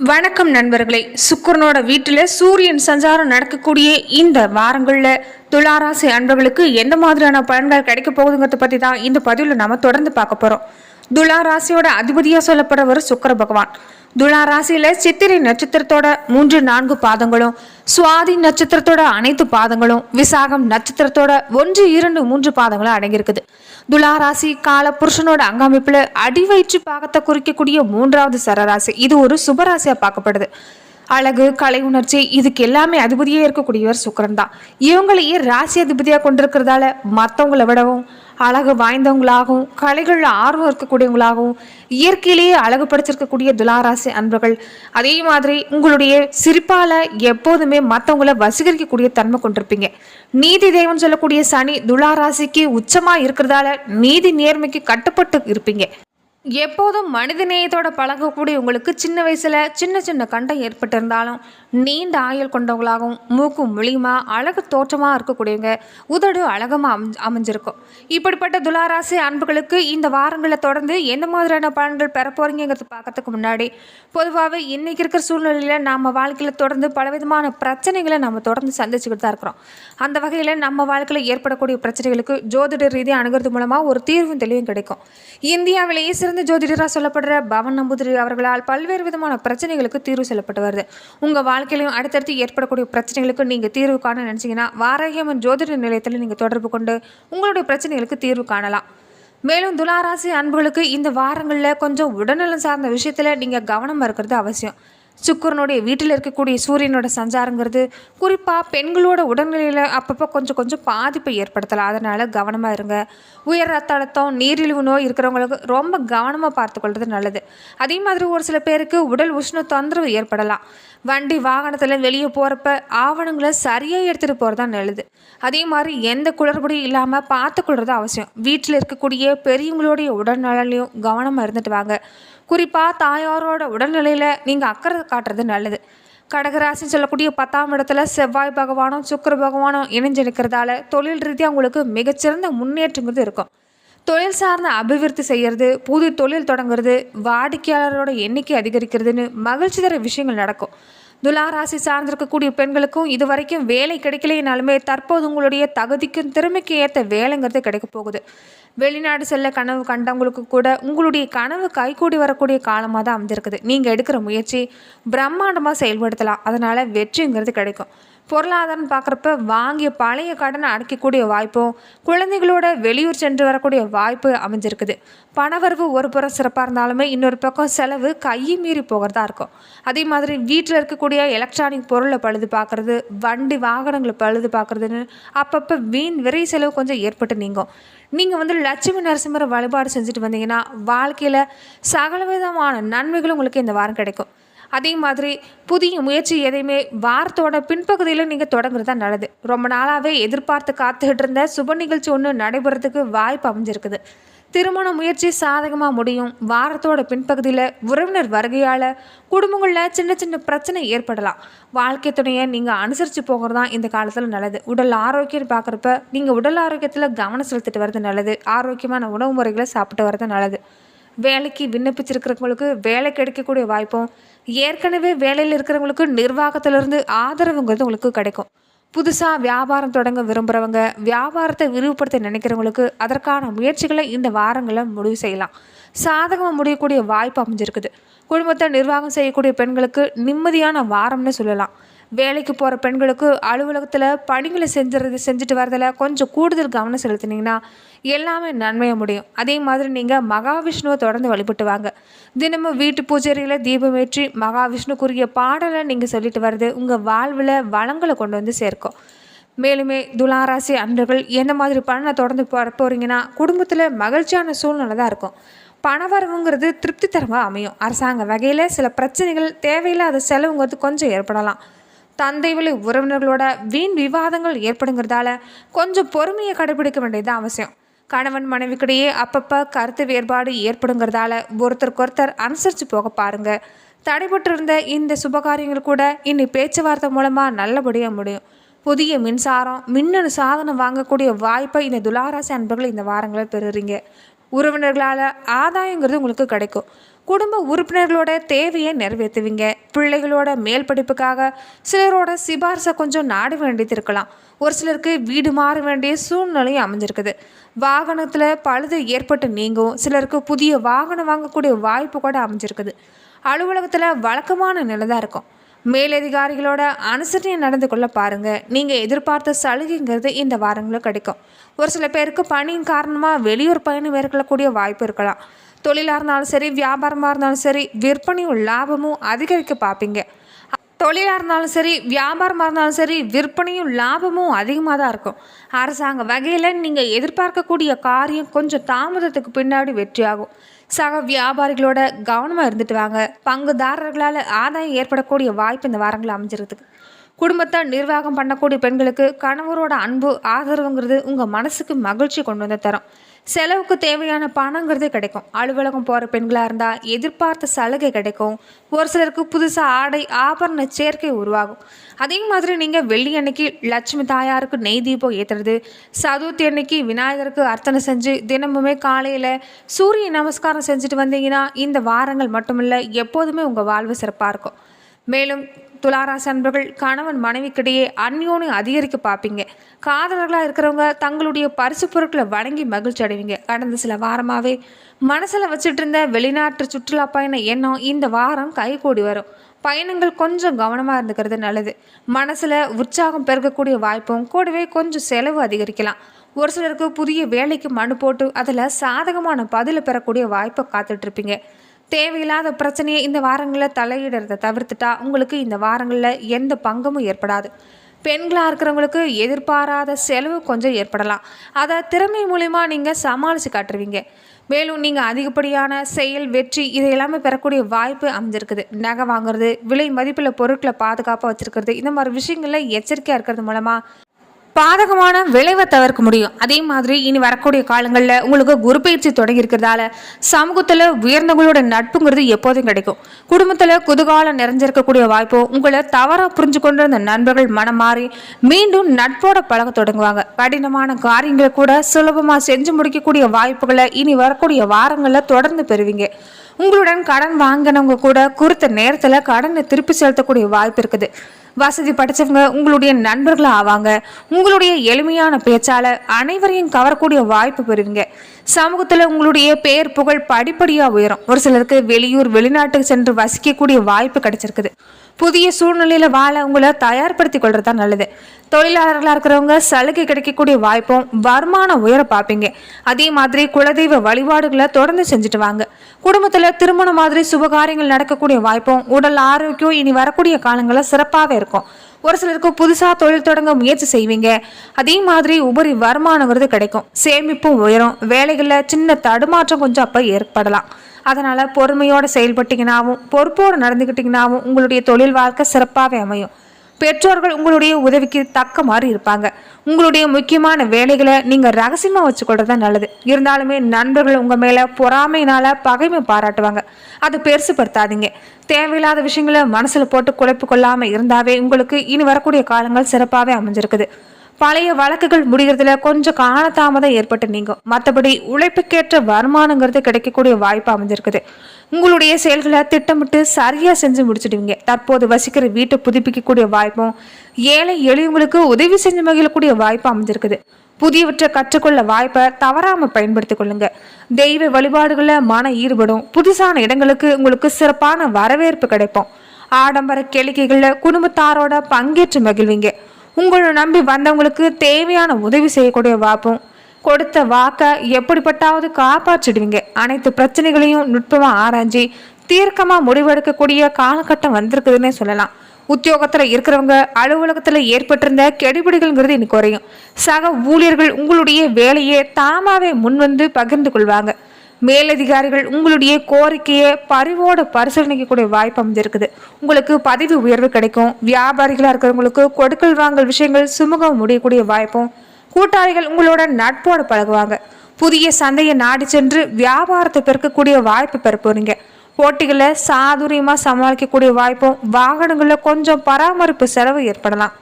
வணக்கம் நண்பர்களே. சுக்கிரனோட வீட்டில் சூரியன் சஞ்சாரம் நடக்கக்கூடிய இந்த வாரங்களில் துளாராசி அன்பர்களுக்கு எந்த மாதிரியான பலன்கள் கிடைக்க போகுதுங்கிறத பற்றி தான் இந்த பதிவில் நம்ம தொடர்ந்து பார்க்க போகிறோம். துளாராசியோட அதிபதியாக சொல்லப்படுறவர் சுக்கிர பகவான். துளாராசியில சித்திரை நட்சத்திரத்தோட 3-4 பாதங்களும், சுவாதி நட்சத்திரத்தோட அனைத்து பாதங்களும், விசாகம் நட்சத்திரத்தோட 1-2-3 பாதங்களும் அடங்கியிருக்குது. துளாராசி கால புருஷனோட அங்கமைப்புல அடி வயிற்று பாகத்தை குறிக்கக்கூடிய 3வது சரராசி. இது ஒரு சுபராசியா பார்க்கப்படுது. அழகு, கலை உணர்ச்சி இதுக்கு எல்லாமே அதிபதியே இருக்கக்கூடியவர் சுக்கிரன் தான். இவங்களையே ராசி அதிபதியாக கொண்டிருக்கிறதால மற்றவங்களை விடவும் அழகு வாய்ந்தவங்களாகவும், கலைகளில் ஆர்வம் இருக்கக்கூடியவங்களாகவும், இயற்கையிலேயே அழகு படைச்சிருக்கக்கூடிய துளாராசி அன்பர்கள். அதே மாதிரி உங்களுடைய சிரிப்பால் எப்போதுமே மற்றவங்களை வசீகரிக்கக்கூடிய தன்மை கொண்டிருப்பீங்க. நீதி தெய்வம் சொல்லக்கூடிய சனி துளாராசிக்கு உச்சமாக இருக்கிறதால நீதி நேர்மைக்கு கட்டுப்பட்டு இருப்பீங்க. எப்போதும் மனித நேயத்தோட பழகக்கூடிய உங்களுக்கு சின்ன வயசுல சின்ன சின்ன கண்டம் ஏற்பட்டிருந்தாலும் நீண்ட ஆயுள் கொண்டவங்களாகவும், மூக்கும் முழியுமா அழகு தோற்றமா இருக்கக்கூடியவங்க, உதடு அழகமா அமைஞ்சிருக்கும். இப்படிப்பட்ட துளாராசி அன்புகளுக்கு இந்த வாரங்களில் தொடர்ந்து எந்த மாதிரியான பலன்கள் பெற போறீங்கிறது பார்க்கறதுக்கு முன்னாடி பொதுவாகவே இன்னைக்கு இருக்கிற சூழ்நிலையில நம்ம வாழ்க்கையில தொடர்ந்து பலவிதமான பிரச்சனைகளை நம்ம தொடர்ந்து சந்திச்சுக்கிட்டு தான் இருக்கிறோம். அந்த வகையில் நம்ம வாழ்க்கையில் ஏற்படக்கூடிய பிரச்சனைகளுக்கு ஜோதிட ரீதியாக அணுகிறது மூலமாக ஒரு தீர்வும் தெளிவும் கிடைக்கும். இந்தியாவிலேயே சிறந்த ஜோதிடராக சொல்லப்படுற பவன் நம்பூதிரி அவர்களால் பல்வேறு விதமான பிரச்சனைகளுக்கு தீர்வு சொல்லப்பட்டு வருது. உங்கள் வாழ்க்கையிலும் அடுத்தடுத்து ஏற்படக்கூடிய பிரச்சனைகளுக்கு நீங்கள் தீர்வு காண நினச்சிங்கன்னா வாராகியம்மன் ஜோதிட நிலையத்தில் நீங்கள் தொடர்பு கொண்டு உங்களுடைய பிரச்சனைகளுக்கு தீர்வு காணலாம். மேலும் துளாராசி அன்புகளுக்கு இந்த வாரங்களில் கொஞ்சம் உடல்நலம் சார்ந்த விஷயத்தில் நீங்கள் கவனமாக இருக்கிறது அவசியம். சுக்கிரனுடைய வீட்டில் இருக்கக்கூடிய சூரியனோட சஞ்சாரங்கிறது குறிப்பாக பெண்களோட உடல்நிலையில் அப்பப்போ கொஞ்சம் பாதிப்பை ஏற்படுத்தலாம். அதனால் கவனமாக இருங்க. உயர் ரத்த அழுத்தம், நீரிழிவு நோய் இருக்கிறவங்களுக்கு ரொம்ப கவனமாக பார்த்துக்கொள்வது நல்லது. அதே மாதிரி ஒரு சில பேருக்கு உடல் உஷ்ண தொந்தரவு ஏற்படலாம். வண்டி வாகனத்தில் வெளியே போகிறப்ப ஆவணங்களை சரியாக எடுத்துகிட்டு போகிறது தான் நல்லது. அதே மாதிரி எந்த குளறுபடியும் இல்லாமல் பார்த்துக்கொள்வது அவசியம். வீட்டில் இருக்கக்கூடிய பெரியவங்களுடைய உடல்நலையும் கவனமாக இருந்துட்டு வாங்க. குறிப்பாக தாயாரோட உடல்நிலையில் நீங்கள் அக்கறை காட்டுறது நல்லது. கடகராசின்னு சொல்லக்கூடிய 10ஆம் இடத்துல செவ்வாய் பகவானும் சுக்கிர பகவானும் இணைஞ்சு நிற்கிறதால தொழில் ரீதியாக உங்களுக்கு மிகச்சிறந்த முன்னேற்றங்கிறது இருக்கும். தொழில் சார்ந்த அபிவிருத்தி செய்கிறது, புது தொழில் தொடங்குறது, வாடிக்கையாளரோட எண்ணிக்கை அதிகரிக்கிறதுன்னு மகிழ்ச்சி தர விஷயங்கள் நடக்கும். துளாராசி சார்ந்திருக்கக்கூடிய பெண்களுக்கும் இது வரைக்கும் வேலை கிடைக்கலைனாலுமே தற்போது உங்களுடைய தகுதிக்கும் திறமைக்கு ஏற்ற வேலைங்கிறது கிடைக்க போகுது. வெளிநாடு செல்ல கனவு கண்டவங்களுக்கு கூட உங்களுடைய கனவு கைகூடி வரக்கூடிய காலமாக தான் அமைஞ்சிருக்குது. நீங்கள் எடுக்கிற முயற்சி பிரம்மாண்டமாக செயல்படுத்தலாம். அதனால் வெற்றிங்கிறது கிடைக்கும். பொருளாதாரம் பார்க்குறப்ப வாங்கிய பழைய கடனை அடைக்கக்கூடிய வாய்ப்பும், குழந்தைகளோட வெளியூர் சென்று வரக்கூடிய வாய்ப்பு அமைஞ்சிருக்குது. பணவரவு ஒரு புறம் சிறப்பாக இருந்தாலுமே இன்னொரு பக்கம் செலவு கையை மீறி போகிறதா இருக்கும். அதே மாதிரி வீட்டில் இருக்கக்கூடிய எலக்ட்ரானிக் பொருளை பழுது பார்க்குறது, வண்டி வாகனங்களை பழுது பார்க்குறதுன்னு அப்பப்போ வீண் விரை செலவு கொஞ்சம் ஏற்பட்டு நீங்கும். நீங்கள் லட்சுமி நரசிம்மரை வழிபாடு செஞ்சுட்டு வந்தீங்கன்னா வாழ்க்கையில் சகலவிதமான நன்மைகளும் உங்களுக்கு இந்த வாரம் கிடைக்கும். அதே மாதிரி புதிய முயற்சி எதையுமே வாரத்தோட பின்பகுதியில் நீங்கள் தொடங்குறது தான் நல்லது. ரொம்ப நாளாகவே எதிர்பார்த்து காத்துக்கிட்டு இருந்த சுப நிகழ்ச்சி ஒன்று நடைபெறத்துக்கு வாய்ப்பு அமைஞ்சிருக்குது. திருமண முயற்சி சாதகமாக முடியும். வாரத்தோட பின்பகுதியில் உறவினர் வருகையால் குடும்பங்களில் சின்ன சின்ன பிரச்சனை ஏற்படலாம். வாழ்க்கை துணையை நீங்கள் அனுசரித்து போகிறது தான் இந்த காலத்தில் நல்லது. உடல் ஆரோக்கியம் பார்க்குறப்ப நீங்கள் உடல் ஆரோக்கியத்தில் கவனம் செலுத்திட்டு வர்றது நல்லது. ஆரோக்கியமான உணவு முறைகளை சாப்பிட்டு வர்றது நல்லது. வேலைக்கு விண்ணப்பிச்சிருக்கிறவங்களுக்கு வேலை கிடைக்கக்கூடிய வாய்ப்பும், ஏற்கனவே வேலையில் இருக்கிறவங்களுக்கு நிர்வாகத்திலிருந்து ஆதரவுங்கிறது உங்களுக்கு கிடைக்கும். புதுசாக வியாபாரம் தொடங்க விரும்புகிறவங்க, வியாபாரத்தை விரிவுபடுத்த நினைக்கிறவங்களுக்கு அதற்கான முயற்சிகளை இந்த வாரங்களில் முடிவு செய்யலாம். சாதகமாக முடியக்கூடிய வாய்ப்பு அமைஞ்சிருக்குது. குடும்பத்தை நிர்வாகம் செய்யக்கூடிய பெண்களுக்கு நிம்மதியான வாரம்னு சொல்லலாம். வேலைக்கு போகிற பெண்களுக்கு அலுவலகத்தில் பணிகளை செஞ்சுட்டு வரதில் கொஞ்சம் கூடுதல் கவனம் செலுத்தினீங்கன்னா எல்லாமே நன்மையாக முடியும். அதே மாதிரி நீங்கள் மகாவிஷ்ணுவை தொடர்ந்து வழிபட்டு வாங்க. தினமும் வீட்டு பூஜையில் தீபமேற்றி மகாவிஷ்ணுக்குரிய பாடலை நீங்கள் சொல்லிட்டு வர்றது உங்கள் வாழ்வில் வளங்களை கொண்டு வந்து சேர்க்கும். மேலுமே துளாராசி அன்பர்கள் எந்த மாதிரி பலனை தொடர்ந்து போகிறீங்கன்னா குடும்பத்தில் மகிழ்ச்சியான சூழ்நிலை தான் இருக்கும். பணவரவுங்கிறது திருப்திகரமாக அமையும். அரசாங்க வகையில் சில பிரச்சனைகள், தேவையில்லாத செலவுங்கிறது கொஞ்சம் ஏற்படலாம். தந்தை வழி உறவினர்களோட வீண் விவாதங்கள் ஏற்படுங்கிறதால கொஞ்சம் பொறுமையை கடைபிடிக்க வேண்டியது அவசியம். கணவன் மனைவிக்கிடையே அப்பப்போ கருத்து வேறுபாடு ஏற்படுங்கிறதால ஒருத்தருக்கொருத்தர் அனுசரித்து போக பாருங்கள். தடைபட்டு இருந்த இந்த சுபகாரியங்கள் கூட இனி பேச்சுவார்த்தை மூலமாக நல்லபடியாக முடியும். புதிய மின்சாரம், மின்னணு சாதனம் வாங்கக்கூடிய வாய்ப்பை இந்த துளாராசி அன்பர்கள் இந்த வாரங்களில் பெறுறீங்க. உறவினர்களால் ஆதாயங்கிறது உங்களுக்கு கிடைக்கும். குடும்ப உறுப்பினர்களோட தேவையை நிறைவேற்றுவீங்க. பிள்ளைகளோட மேல் படிப்புக்காக சிலரோட சிபாரிசை கொஞ்சம் நாட வேண்டியது இருக்கலாம். ஒரு சிலருக்கு வீடு மாற வேண்டிய சூழ்நிலையும் அமைஞ்சிருக்குது. வாகனத்தில் பழுது ஏற்பட்டு நீங்கும். சிலருக்கு புதிய வாகனம் வாங்கக்கூடிய வாய்ப்பு கூட அமைஞ்சிருக்குது. அலுவலகத்தில் வழக்கமான நிலை தான் இருக்கும். மேலதிகாரிகளோட அனுசரணை நடந்து கொள்ள பாருங்கள். நீங்கள் எதிர்பார்த்த சலுகைங்கிறது இந்த வாரங்களில் கிடைக்கும். ஒரு சில பேருக்கு பணியின் காரணமாக வெளியூர் பயணம் மேற்கொள்ளக்கூடிய வாய்ப்பு இருக்கலாம். தொழிலாக இருந்தாலும் சரி, வியாபாரமாக இருந்தாலும் சரி, விற்பனையும் லாபமும் அதிகரிக்க பார்ப்பீங்க. தொழிலாக இருந்தாலும் சரி, வியாபாரமாக இருந்தாலும் சரி, விற்பனையும் லாபமும் அதிகமாக தான் இருக்கும். அரசாங்க வகையில் நீங்கள் எதிர்பார்க்கக்கூடிய காரியம் கொஞ்சம் தாமதத்துக்கு பின்னாடி வெற்றியாகும். சக வியாபாரிகளோட கவனமாக இருந்துட்டு வாங்க. பங்குதாரர்களால் ஆதாயம் ஏற்படக்கூடிய வாய்ப்பு இந்த வாரங்களில் அமைஞ்சிருக்கு. குடும்பத்தை நிர்வாகம் பண்ணக்கூடிய பெண்களுக்கு கணவரோட அன்பு ஆதரவுங்கிறது உங்கள் மனசுக்கு மகிழ்ச்சி கொண்டு வந்து தரும். செலவுக்கு தேவையான பணங்கிறது கிடைக்கும். அலுவலகம் போகிற பெண்களாக இருந்தால் எதிர்பார்த்த சலுகை கிடைக்கும். ஒரு சிலருக்கு புதுசாக ஆடை ஆபரண சேர்க்கை உருவாகும். அதே மாதிரி நீங்கள் வெள்ளி அன்னைக்கு லட்சுமி தாயாருக்கு நெய் தீபம் ஏற்றுறது, சதுர்த்தி அன்னைக்கு விநாயகருக்கு அர்ச்சனை செஞ்சு தினமுமே காலையில் சூரிய நமஸ்காரம் செஞ்சுட்டு வந்தீங்கன்னா இந்த வாரங்கள் மட்டுமில்லை, எப்போதுமே உங்கள் வாழ்வு சிறப்பாக இருக்கும். மேலும் துளாராசி அன்பர்கள் கணவன் மனைவிக்கிடையே அந்யோன்யம் அதிகரிக்க பார்ப்பீங்க. காதலர்களாக இருக்கிறவங்க தங்களுடைய பரிசு பொருட்களை வழங்கி மகிழ்ச்சி அடைவீங்க. கடந்த சில வாரமாகவே மனசில் வச்சுட்டு இருந்த வெளிநாட்டு சுற்றுலா பயண எண்ணம் இந்த வாரம் கைகூடி வரும். பயணங்கள் கொஞ்சம் கவனமாக இருந்துக்கிறது நல்லது. மனசில் உற்சாகம் பெருகக்கூடிய வாய்ப்பும் கூடவே கொஞ்சம் செலவு அதிகரிக்கலாம். ஒரு சிலருக்கு புதிய வேலைக்கு மனு போட்டு அதில் சாதகமான பதிலை பெறக்கூடிய வாய்ப்பை காத்துட்ருப்பீங்க. தேவையில்லாத பிரச்சனையை இந்த வாரங்களில் தலையிடுறதை தவிர்த்துட்டா உங்களுக்கு இந்த வாரங்களில் எந்த பங்கமும் ஏற்படாது. பெண்களாக இருக்கிறவங்களுக்கு எதிர்பாராத செலவு கொஞ்சம் ஏற்படலாம். அதை திறமை மூலிமா நீங்கள் சமாளித்து காட்டுருவீங்க. மேலும் நீங்கள் அதிகப்படியான செயல் வெற்றி இதையெல்லாமே பெறக்கூடிய வாய்ப்பு அமைஞ்சிருக்குது. நகை வாங்குறது, விலை மதிப்பில் பொருட்களை பாதுகாப்பாக வச்சுருக்கிறது, இந்த மாதிரி விஷயங்களில் எச்சரிக்கையாக இருக்கிறது மூலமாக பாதகமான விளைவை தவிர்க்க முடியும். அதே மாதிரி இனி வரக்கூடிய காலங்களில் உங்களுக்கு குரு பயிற்சி தொடங்கி இருக்கிறதால சமூகத்தில் உயர்ந்தவங்களோட நட்புங்கிறது எப்போதும் கிடைக்கும். குடும்பத்தில் குதூகாலம் நிறைஞ்சிருக்கக்கூடிய வாய்ப்போ உங்களை தவறாக புரிஞ்சு கொண்டு இருந்த நண்பர்கள் மனம் மாறி மீண்டும் நட்போட பழக தொடங்குவாங்க. கடினமான காரியங்களை கூட சுலபமாக செஞ்சு முடிக்கக்கூடிய வாய்ப்புகளை இனி வரக்கூடிய வாரங்களில் தொடர்ந்து பெறுவீங்க. உங்களுடன் கடன் வாங்கினவங்க கூட குறித்த நேரத்தில் கடனை திருப்பி செலுத்தக்கூடிய வாய்ப்பு இருக்குது. வசதி படித்தவங்க உங்களுடைய நண்பர்களாக ஆவாங்க. உங்களுடைய எளிமையான பேச்சால் அனைவரையும் கவரக்கூடிய வாய்ப்பு பெறுவீங்க. சமூகத்தில் உங்களுடைய பெயர் புகழ் படிப்படியாக உயரும். ஒரு சிலருக்கு வெளியூர் வெளிநாட்டுக்கு சென்று வசிக்கக்கூடிய வாய்ப்பு கிடைச்சிருக்குது. புதிய சூழ்நிலையில் வாழ உங்களை தயார்படுத்தி கொள்றது தான் நல்லது. தொழிலாளர்களாக இருக்கிறவங்க சலுகை கிடைக்கக்கூடிய வாய்ப்பும் வருமானம் உயர பார்ப்பீங்க. அதே மாதிரி குலதெய்வ வழிபாடுகளை தொடர்ந்து செஞ்சுட்டு வாங்க. குடும்பத்தில் திருமணம் மாதிரி சுபகாரியங்கள் நடக்கக்கூடிய வாய்ப்பும் உடல் ஆரோக்கியம் இனி வரக்கூடிய காலங்களில் சிறப்பாகவே இருக்கும். ஒரு சிலருக்கு புதுசாக தொழில் தொடங்க முயற்சி செய்வீங்க. அதே மாதிரி உபரி வருமானங்கிறது கிடைக்கும். சேமிப்பும் உயரும். வேலைகளில் சின்ன தடுமாற்றம் கொஞ்சம் அப்போ ஏற்படலாம். அதனால் பொறுமையோடு செயல்பட்டீங்கன்னாவும் பொறுப்போடு நடந்துக்கிட்டிங்கனாவும் உங்களுடைய தொழில் வாழ்க்கை சிறப்பாகவே அமையும். பெற்றோர்கள் உங்களுடைய உதவிக்கு தக்க மாதிரி இருப்பாங்க. உங்களுடைய முக்கியமான வேலைகளை நீங்கள் ரகசியமாக வச்சுக்கொள்றது தான் நல்லது. இருந்தாலுமே நண்பர்கள் உங்கள் மேலே பொறாமையினால் பகைமை பாராட்டுவாங்க. அதை பெருசுப்படுத்தாதீங்க. தேவையில்லாத விஷயங்களை மனசில் போட்டு குழப்பு கொள்ளாமல் இருந்தாவே உங்களுக்கு இனி வரக்கூடிய காலங்கள் சிறப்பாகவே அமைஞ்சிருக்குது. பழைய வழக்குகள் முடிகிறதுல கொஞ்சம் காலதாமதம் ஏற்பட்டு நீங்கும். மற்றபடி உழைப்புக்கேற்ற வருமானங்கிறது கிடைக்கக்கூடிய வாய்ப்பு அமைஞ்சிருக்குது. உங்களுடைய செயல்களை திட்டமிட்டு சரியாக செஞ்சு முடிச்சுடுவீங்க. தற்போது வசிக்கிற வீட்டை புதுப்பிக்கக்கூடிய வாய்ப்பும் ஏழை எளியவங்களுக்கு உதவி செஞ்சு மகிழக்கூடிய வாய்ப்பு அமைஞ்சிருக்குது. புதியவற்றை கற்றுக்கொள்ள வாய்ப்பை தவறாமல் பயன்படுத்திக் கொள்ளுங்க. தெய்வ வழிபாடுகளில் மன ஈடுபடும். புதுசான இடங்களுக்கு உங்களுக்கு சிறப்பான வரவேற்பு கிடைக்கும். ஆடம்பர கேளிக்கைகளில் குடும்பத்தாரோட பங்கேற்று மகிழ்வீங்க. உங்களை நம்பி வந்தவங்களுக்கு தேவையான உதவி செய்யக்கூடிய வாய்ப்பும் கொடுத்த வாக்கை எப்படிப்பட்டாவது காப்பாற்றிடுவீங்க. அனைத்து பிரச்சனைகளையும் நுட்பமாக ஆராய்ச்சி தீர்க்கமாக முடிவெடுக்கக்கூடிய காலகட்டம் வந்திருக்குதுன்னே சொல்லலாம். உத்தியோகத்தில் இருக்கிறவங்க அலுவலகத்தில் ஏற்பட்டிருந்த கெடுபிடிகள்ங்கிறது இன்னைக்கு குறையும். சக ஊழியர்கள் உங்களுடைய வேலையை தாமாவே முன்வந்து பகிர்ந்து கொள்வாங்க. மேலதிகாரிகள் உங்களுடைய கோரிக்கையை பரிவோடு பரிசீலனைக்கக்கூடிய வாய்ப்பு அமைஞ்சிருக்குது. உங்களுக்கு பதவி உயர்வு கிடைக்கும். வியாபாரிகளாக இருக்கிறவங்களுக்கு கொடுக்கல் வாங்கல் விஷயங்கள் சுமூகம் முடியக்கூடிய வாய்ப்பும் கூட்டாளிகள் உங்களோட நட்போடு பழகுவாங்க. புதிய சந்தையை நாடி சென்று வியாபாரத்தை பெருக்கக்கூடிய வாய்ப்பு பெற போறீங்க. போட்டிகளை சாதுரியமாக சமாளிக்கக்கூடிய வாய்ப்பும் வாகனங்களில் கொஞ்சம் பராமரிப்பு செலவு ஏற்படலாம்.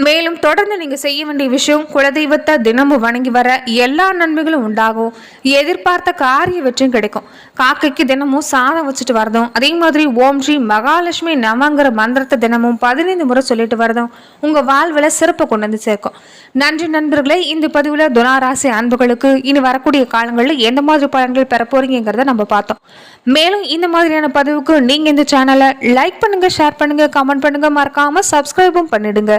மேலும் தொடர்ந்து நீங்க செய்ய வேண்டிய விஷயம், குலதெய்வத்தை தினமும் வணங்கி வர எல்லா நன்மைகளும் உண்டாகும். எதிர்பார்த்த காரிய வெற்றியும் கிடைக்கும். காக்கைக்கு தினமும் சாதம் வச்சுட்டு வரதும், அதே மாதிரி ஓம் ஸ்ரீ மகாலட்சுமி நமங்கிற மந்திரத்தை தினமும் 15 முறை சொல்லிட்டு வரதும் உங்க வாழ்வில் சிறப்பை கொண்டு வந்து சேர்க்கும். நன்றி நண்பர்களே. இந்த பதிவுல துலாராசி அன்புகளுக்கு இனி வரக்கூடிய காலங்களில் எந்த மாதிரி பலன்கள் பெற போறீங்கிறத நம்ம பார்த்தோம். மேலும் இந்த மாதிரியான பதிவுக்கு நீங்க இந்த சேனலை லைக் பண்ணுங்க, ஷேர் பண்ணுங்க, கமெண்ட் பண்ணுங்க, மறக்காம சப்ஸ்கிரைபும் பண்ணிடுங்க.